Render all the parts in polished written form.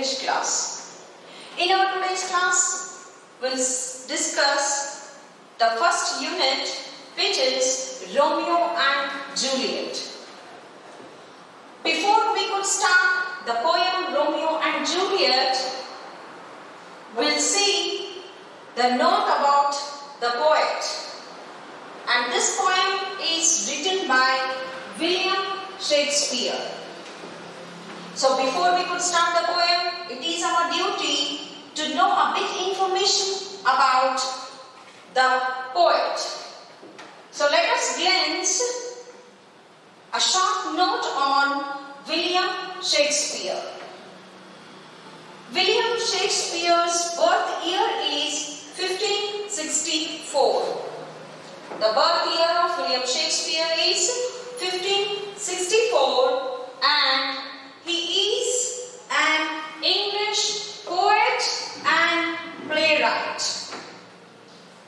English class. In our today's class, we'll discuss the first unit, which is Romeo and Juliet. Before we could start the poem Romeo and Juliet, we'll see the note about the poet. And this poem is written by William Shakespeare. So before we could start the poem, it is our duty to know a bit information about the poet. So let us glance a short note on William Shakespeare. William Shakespeare's birth year is 1564. The birth year of William Shakespeare is 1564, and he is an English poet and playwright.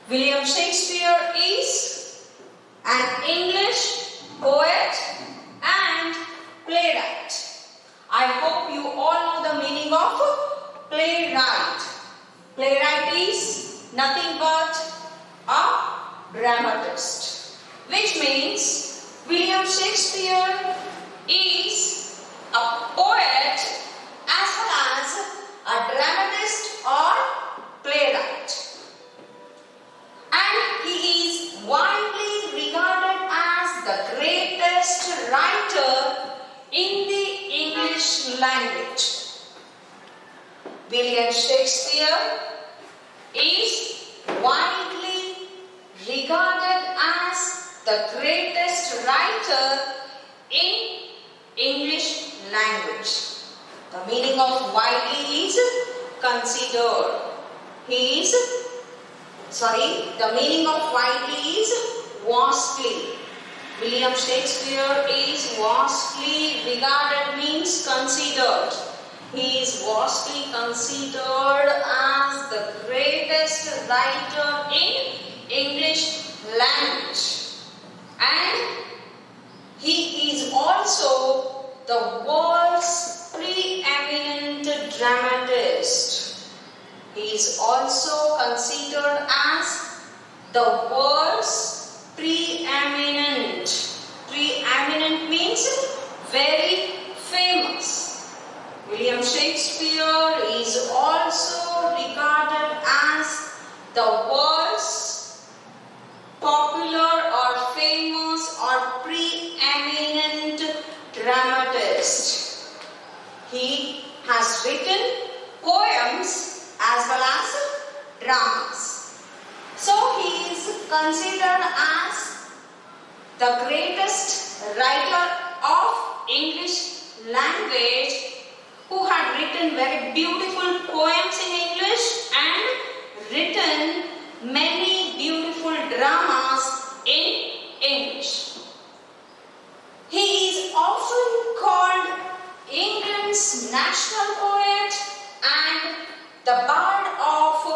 William Shakespeare is an English poet and playwright. I hope you all know the meaning of playwright. Playwright is nothing but a dramatist, which means William Shakespeare is a poet as well as a dramatist or playwright. And he is widely regarded as the greatest writer in the English language. William Shakespeare is widely regarded as the greatest writer in English language. The meaning of widely is considered. The meaning of widely is vastly. William Shakespeare is vastly regarded means considered. He is vastly considered as the greatest writer in English language. And he is also the world's preeminent dramatist. He is also considered as the world's preeminent. Preeminent means very famous. William Shakespeare is also regarded as the world's popular or famous or preeminent dramatist. He has written poems as well as dramas. So he is considered as the greatest writer of English language, who had written very beautiful poems in English and written many beautiful dramas in English. He is often called England's national poet and the Bard of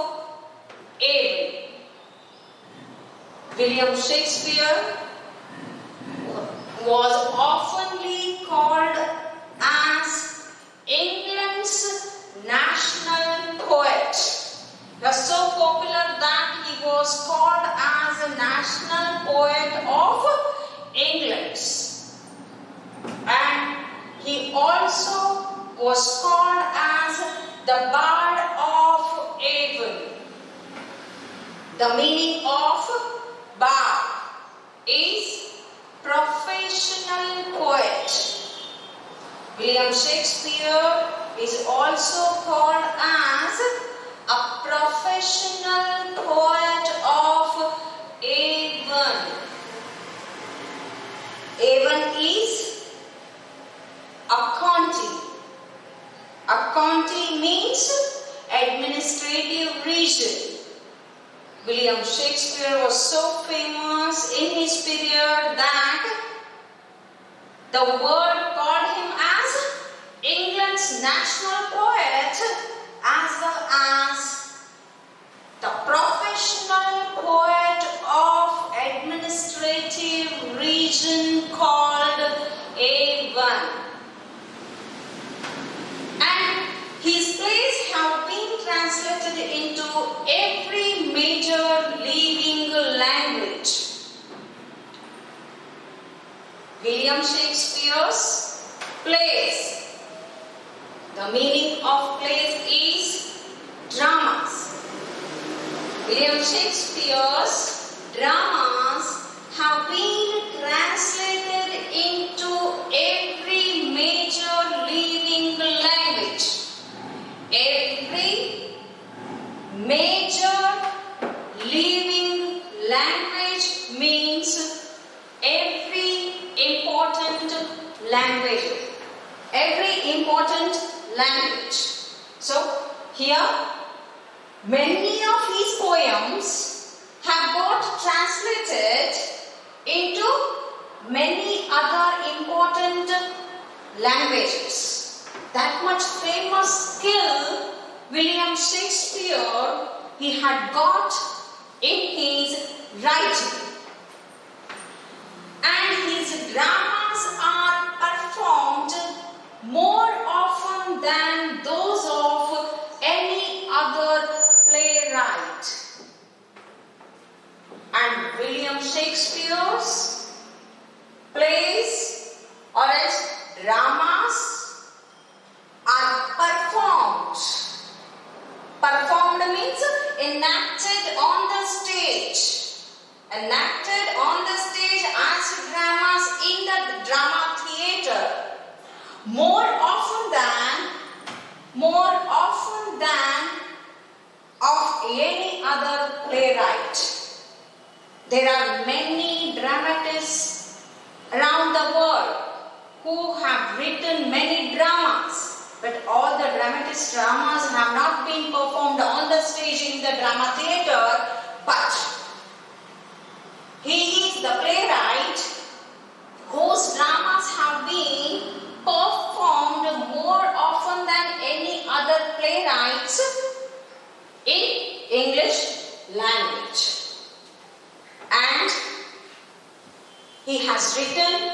Avon. William Shakespeare was oftenly called as England's national poet. He was so popular that he was called as a national poet of England. And he also was called as the Bard of Avon. The meaning of bard is professional poet. William Shakespeare is also called as a professional poet of Avon. Avon is a county. A county means administrative region. William Shakespeare was so famous in his period that the world called him as England's national poet as well as the professional poet of administrative region called Avon. And his every major living language. William Shakespeare's plays. The meaning of plays is dramas. William Shakespeare's dramas have been translated into every major living language. Every major living language means every important language. Every important language. So, here many of his poems have got translated into many other important languages. That much famous skill William Shakespeare he had got in his writing. And his dramas are performed more often than those of any other playwright. And William Shakespeare's plays or else dramas are performed. Performed means enacted on the stage. Enacted on the stage as dramas in the drama theatre. More often than of any other playwright. There are many dramatists around the world who have written many dramas, but all the dramatist dramas have not been performed on the stage in the drama theatre, but he is the playwright whose dramas have been performed more often than any other playwrights in English language. And he has written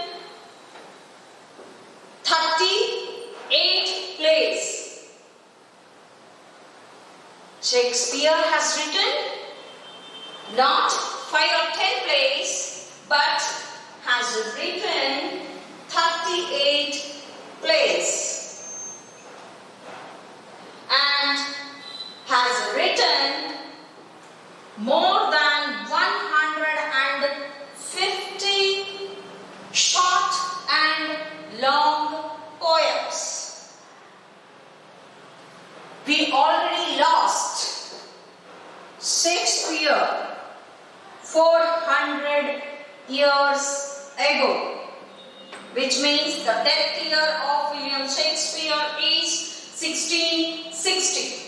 38 plays. Shakespeare has written not 5 or 10 plays, but has written 38 plays and has written more than 150 short and long poems. We already lost Shakespeare 400 years ago, which means the death year of William Shakespeare is 1660.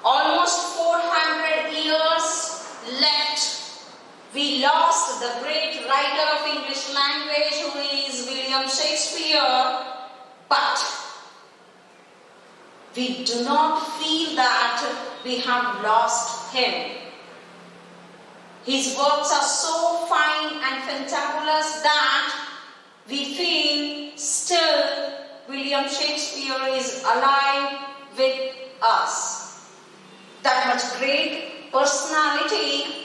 Almost 400 years left. We lost the great writer of English language who is William Shakespeare, but we do not feel that we have lost him. His works are so fine and fantabulous that we feel still William Shakespeare is alive with us. That much great personality,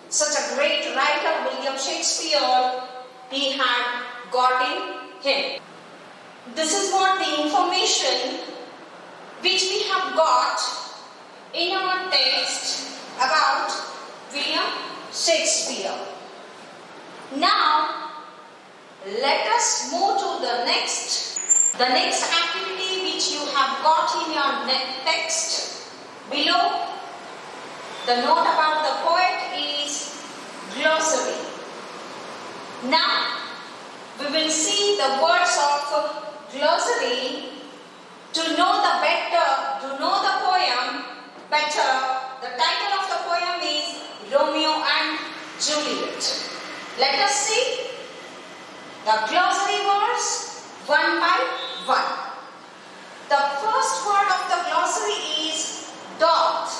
such a great writer, William Shakespeare, he had got in him. This is what the information which we have got in our text about William Shakespeare. Now, let us move to the next activity which you have got in your text. Below, the note about the poet is glossary. Now, we will see the words of glossary to know the poem better. The title of the poem is Romeo and Juliet. Let us see the glossary words one by one. The first word of the glossary is dot.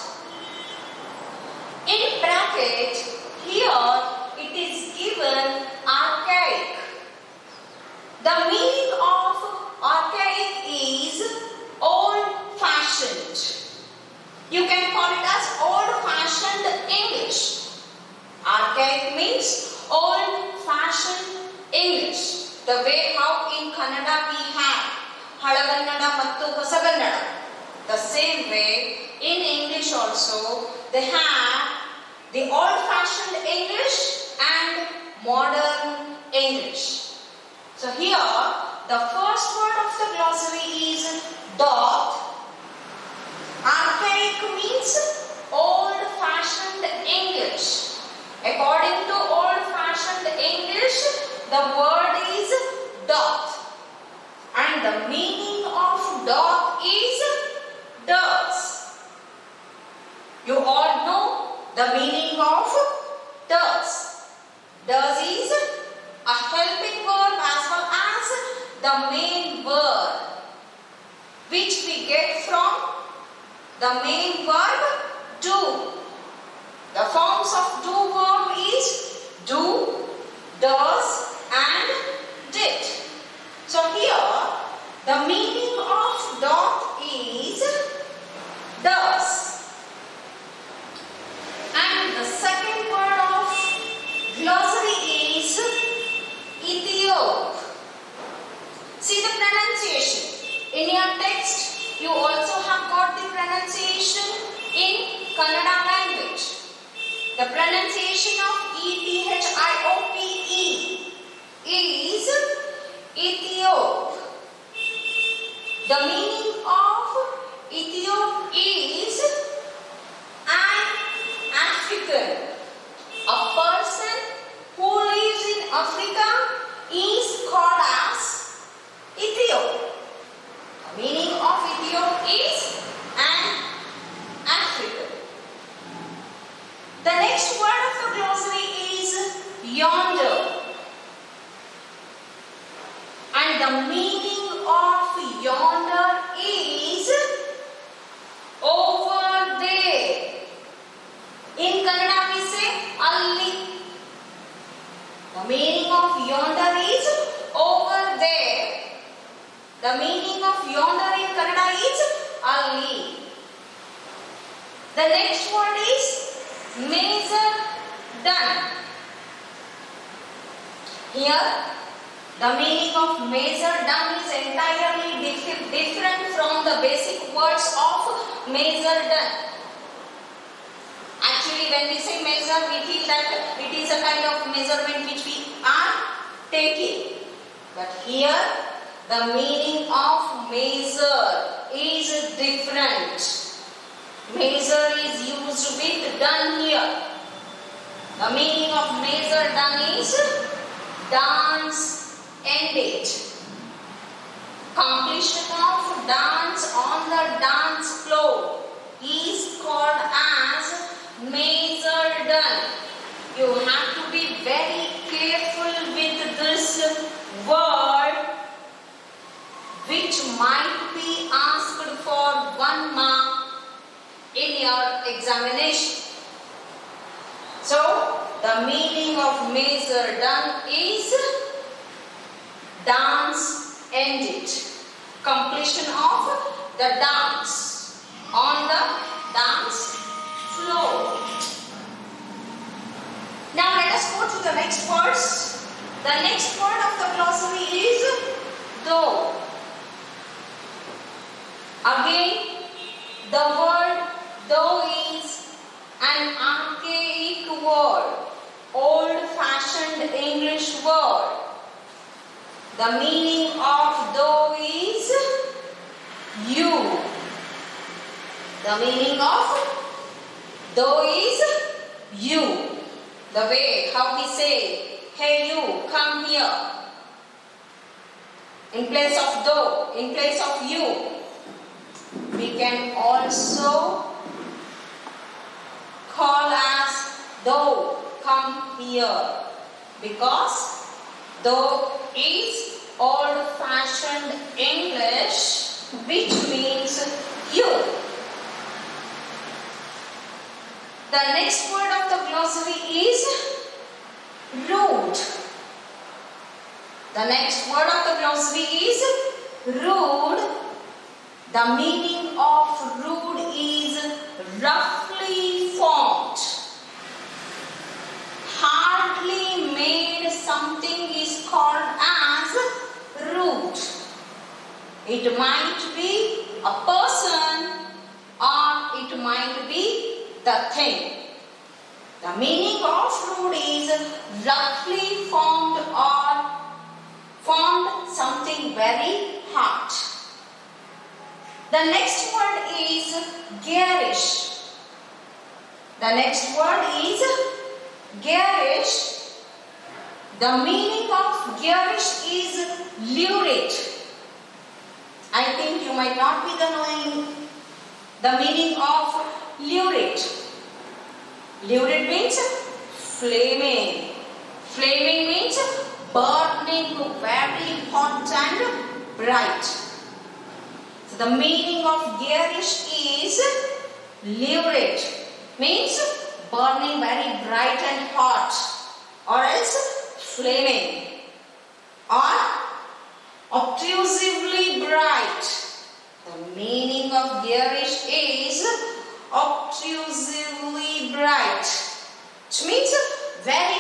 In bracket, here it is given archaic. The meaning of archaic is old-fashioned. English. The way how in Kannada we have Halagannada mattu Hosagannada. The same way in English also they have the old-fashioned English and modern English. So here the first word of the glossary is doth. Archaic means old-fashioned English. According to old-fashioned English, the word is doth. And the meaning of doth is does. You all know the meaning of does. Does is a helping verb as well as the main verb, which we get from the main verb do. The forms of do verb is do, does and did. So here the meaning of doth is does. And the second word of glossary is Ethiop. See the pronunciation. In your text you also have got the pronunciation in Kannada language. The pronunciation of Ethiope is Ethiop. The meaning of Ethiop is an African. A person who lives in Africa is called as Ethiop. The meaning of Ethiop is an African. The next word of the glossary is yonder. And the meaning of yonder is over there. In Kannada we say alli. The meaning of yonder is over there. The meaning of yonder in Kannada is alli. The next word is measure done. Here the meaning of measure done is entirely different from the basic words of measure done. Actually when we say measure we feel that it is a kind of measurement which we are taking. But here the meaning of measure is different. Measure is used with done here. The meaning of measure done is dance ended. Completion of dance on the dance floor is called as measure done. You have to be very careful with this word, which might be asked for 1 mark in your examination. So the meaning of measure done is dance ended. Completion of the dance on the dance floor. Now let us go to the next words. The next word of the glossary is though. Again, the word though is an archaic word, old-fashioned English word. The meaning of though is you. The meaning of though is you. The way how we say, hey you, come here. In place of though, in place of you, we can also call as though, come here. Because though is old-fashioned English, which means you. The next word of the glossary is rude. The next word of the glossary is rude. The meaning of rude is roughly formed, hardly made something is called It might be a person or it might be the thing. The meaning of rude is roughly formed or formed something very hard. The next word is garish. The next word is garish. The meaning of garish is lurid. I think you might not be knowing the meaning of lurid. Lurid means flaming. Flaming means burning, very hot and bright. So the meaning of garish is lurid. Means burning, very bright and hot. Or else flaming. Or obtrusively bright. The meaning of garish is obtrusively bright. Which means very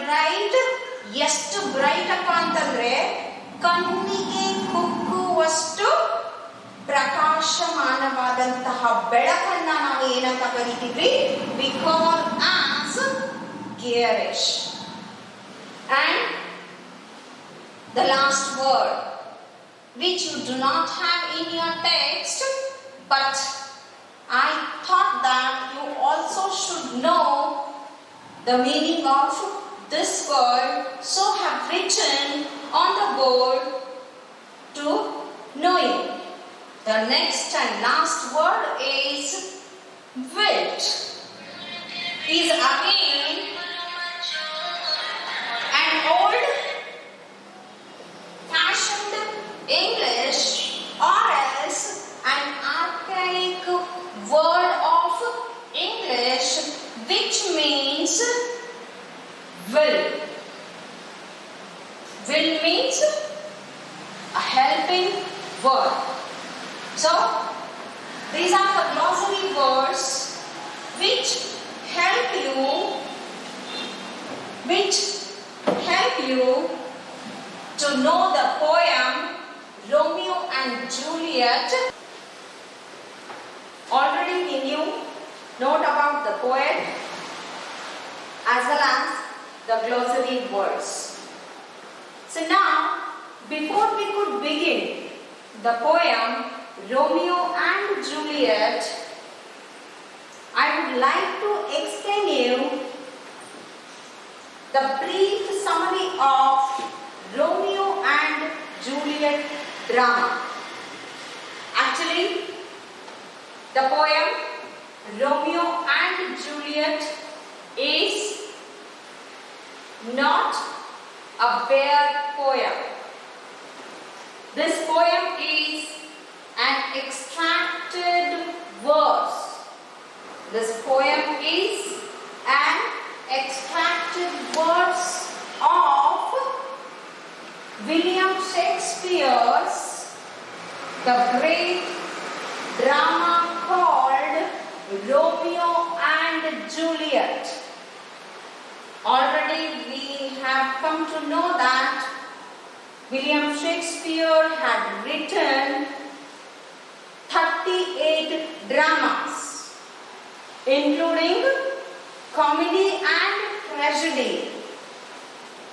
bright. ಎಷ್ಟು bright ಅಪ್ಪ ಅಂತಂದ್ರೆ ಕಣ್ಣಿಗೆ ಕುಕ್ಕುವಷ್ಟು ಪ್ರಕಾಶಮಾನವಾದಂತಹ ಬೆಳಕನ್ನ ನಾವು ಏನಂತ ಕರಿತೀವಿ? We call as garish. And the last word, which you do not have in your text, but I thought that you also should know the meaning of this word, so have written on the board to know it. The next and last word is wilt. Is again an old fashioned English or else an archaic word of English which means will. Will means a helping word. So, these are the glossary words which help you to know the poem Romeo and Juliet. Already we knew note about the poet as well as the glossary words. So now, before we could begin the poem Romeo and Juliet, I would like to explain you the brief summary of Romeo and Juliet drama. Actually, the poem Romeo and Juliet is not a bare poem. This poem is an extracted verse. This poem is an extracted verse of William Shakespeare's the great drama called Romeo and Juliet. Already we have come to know that William Shakespeare had written 38 dramas, including comedy and tragedy.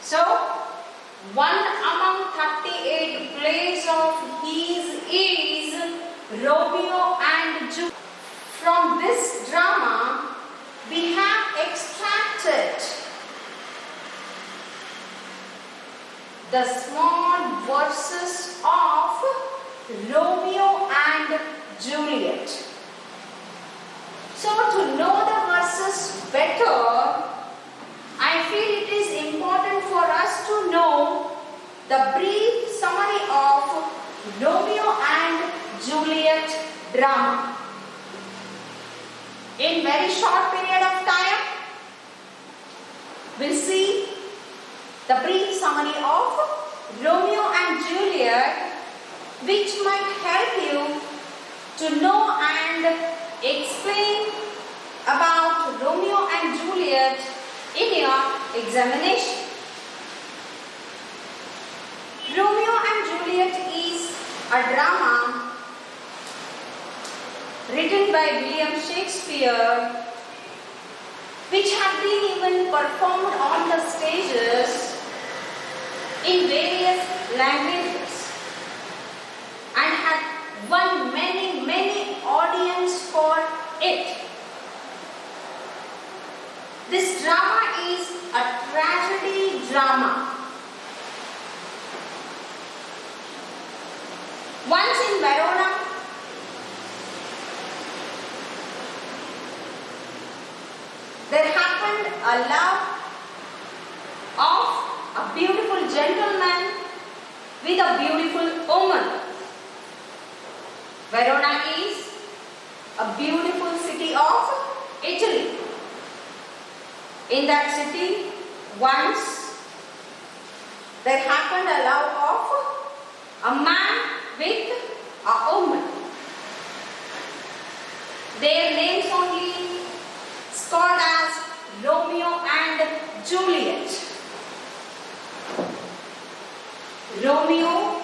So, one among 38 plays of his is Romeo and Juliet. From this drama, we have extracted the small verses of Romeo and Juliet. So to know the verses better, I feel it is important for us to know the brief summary of Romeo and Juliet drama. In very short period of time, we'll see the brief summary of Romeo and Juliet, which might help you to know and explain about Romeo and Juliet in your examination. Romeo and Juliet is a drama written by William Shakespeare, which had been even performed on the stages in various languages and had won many audience for it. This drama is a tragedy drama. Once in Verona, there happened a love of a beautiful gentleman with a beautiful woman. Verona is a beautiful city of Italy. In that city, once there happened a love of a man with a woman. Their names only is called as Romeo and Juliet. Romeo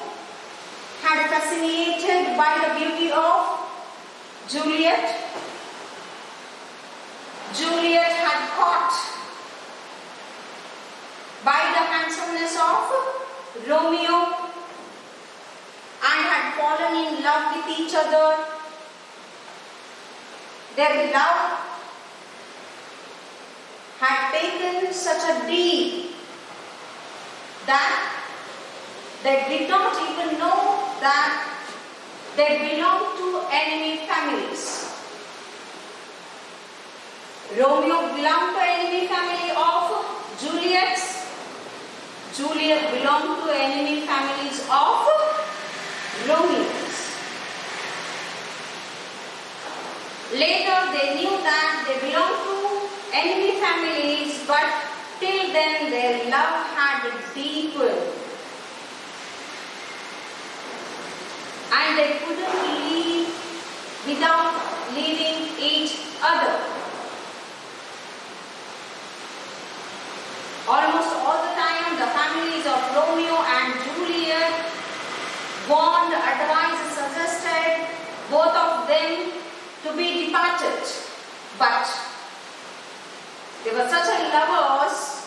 had fascinated by the beauty of Juliet. Juliet had caught by the handsomeness of Romeo and had fallen in love with each other. Their love had taken such a deep that they did not even know that they belonged to enemy families. Romeo belonged to enemy family of Juliet's. Juliet belonged to enemy families of Romeo's. Later they knew that they belonged to enemy families, but till then their love had deepened. And they couldn't live without leaving each other. Almost all the time, the families of Romeo and Juliet warned, advised, suggested both of them to be departed. But they were such a lovers,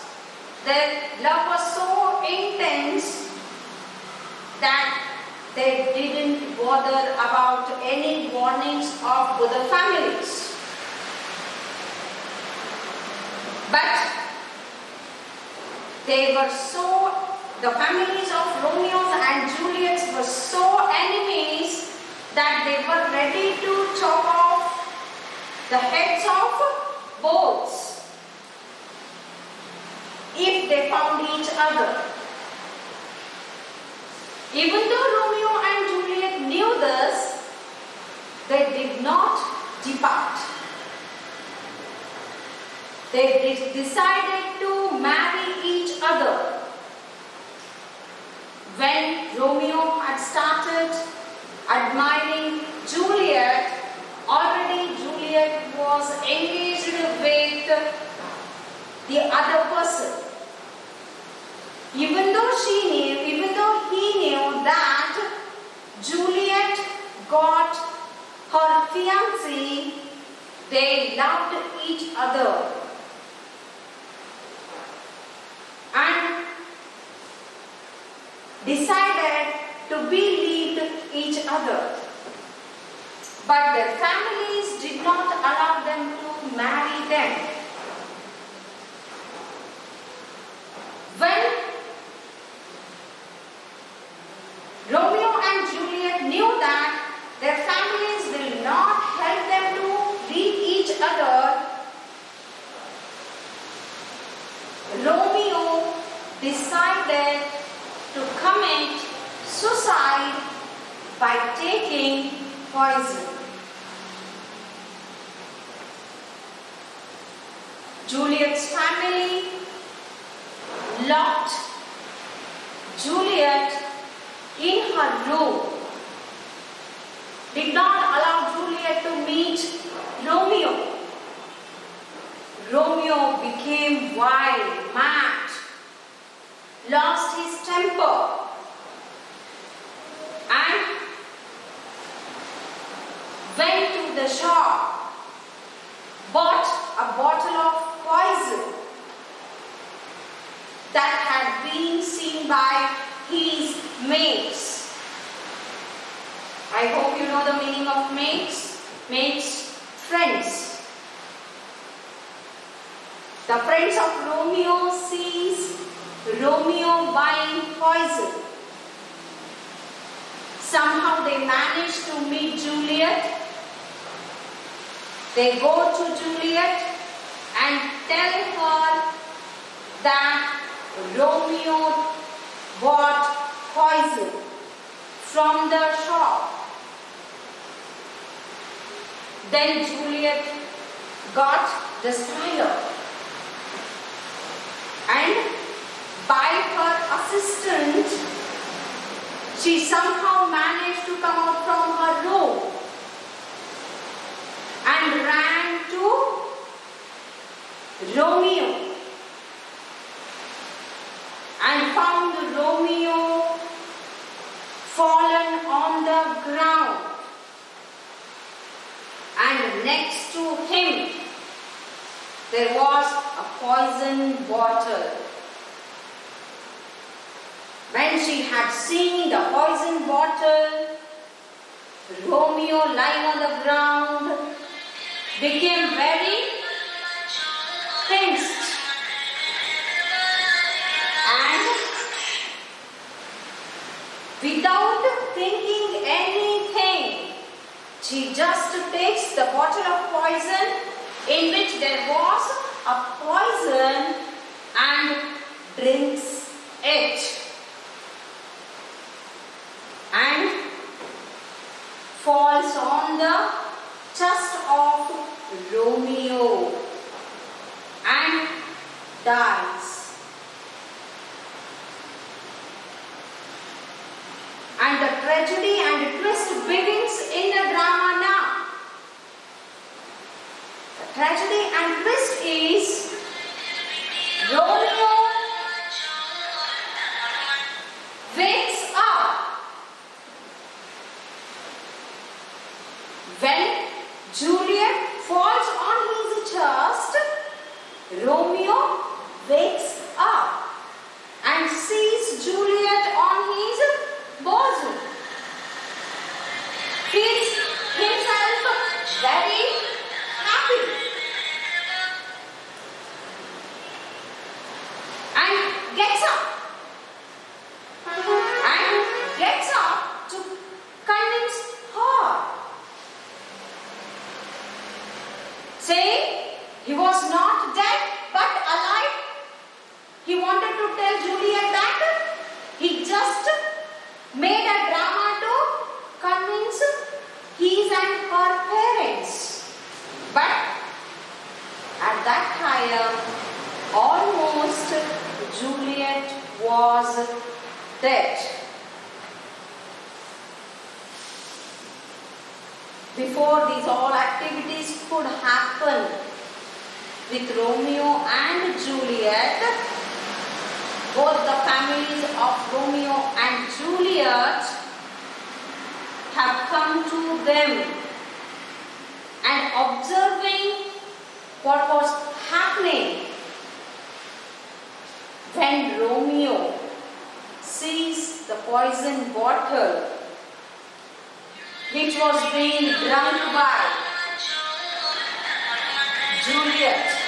their love was so intense that they didn't bother about any warnings of both the families. But the families of Romeo and Juliet were so enemies that they were ready to chop off the heads of both if they found each other. Even though Romeo and Juliet knew this, they did not depart. They decided to marry each other. When Romeo had started admiring Juliet, already Juliet was engaged with the other person. Even though he knew that Juliet got her fiancé, they loved each other. And decided to believe each other. But their families did not allow them to marry them. When Romeo and Juliet knew that their families will not help them to leave each other, Romeo decided to commit suicide by taking poison. Juliet's family locked Juliet in her room, did not allow Juliet to meet Romeo. Romeo became wild, mad, lost his temper, and to the shop, bought a bottle of poison that had been seen by his mates. I hope you know the meaning of mates. Mates, friends. The friends of Romeo sees Romeo buying poison. Somehow they manage to meet Juliet. They go to Juliet and tell her that Romeo bought poison from the shop. Then Juliet got the style, and by her assistant, she somehow managed to come out from her room and ran to Romeo and found Romeo fallen on the ground, and next to him there was a poison bottle. When she had seen the poison bottle, Romeo lying on the ground became very tensed, and without thinking anything, she just takes the bottle of poison in which there was a poison and drinks it, and falls on the chest of Romeo and dies. And the tragedy and twist begins in the drama now. The tragedy and twist is Romeo wakes up when Juliet falls on his chest. Romeo wakes up and sees Juliet on his bosom. Feels himself very happy and gets up to convince her, saying he was not dead but alive. He wanted to tell Juliet that he just made a drama to convince his and her parents. But at that time, almost Juliet was dead. Before these all activities could happen with Romeo and Juliet, both the families of Romeo and Juliet have come to them, and observing what was happening when Romeo sees the poison bottle which was being drunk by Juliet.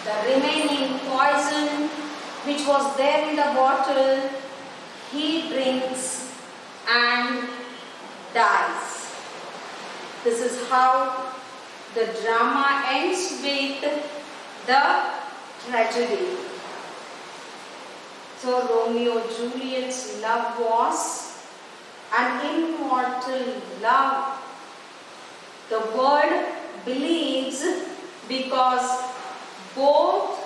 The remaining poison which was there in the bottle, he drinks and dies. This is how the drama ends with the tragedy. So Romeo Juliet's love was an immortal love. The world believes because both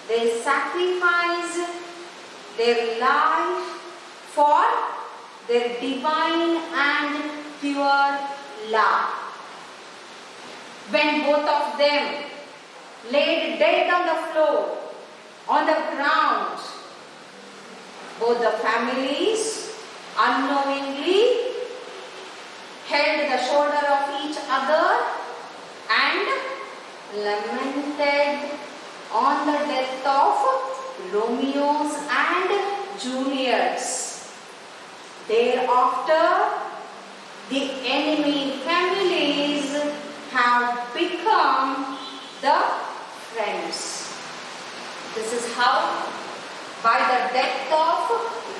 they sacrifice their life for their divine and pure love. When both of them laid dead on the floor, on the ground, both the families unknowingly held the shoulder of each other and lamented on the death of Romeo's and Juliet's. Thereafter, the enemy families have become the friends. This is how, by the death of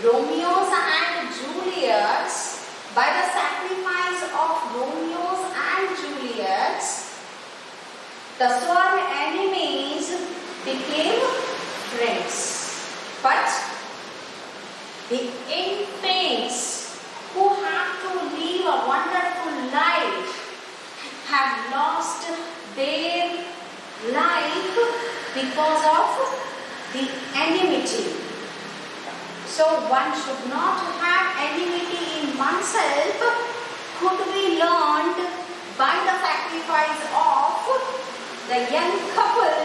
Romeo's and Juliet's, by the sacrifice of Romeo's and Juliet's, the sworn enemies became friends. But the infants who have to live a wonderful life have lost their life because of the enmity. So one should not have enmity in oneself, could be learned by the sacrifice of the young couple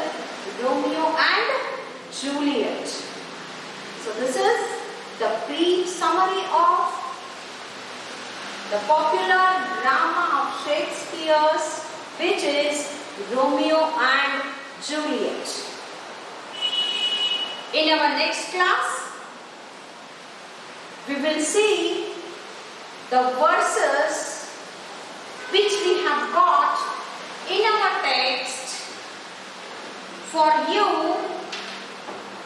Romeo and Juliet. So this is the brief summary of the popular drama of Shakespeare's, which is Romeo and Juliet. In our next class, we will see the verses which we have got in our text for you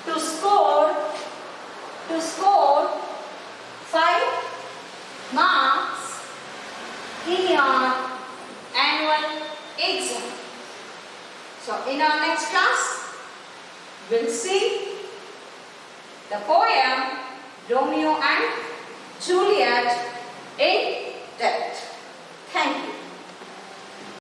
to score 5 marks in your annual exam. So in our next class, we'll see the poem Romeo and Juliet in depth. Thank you.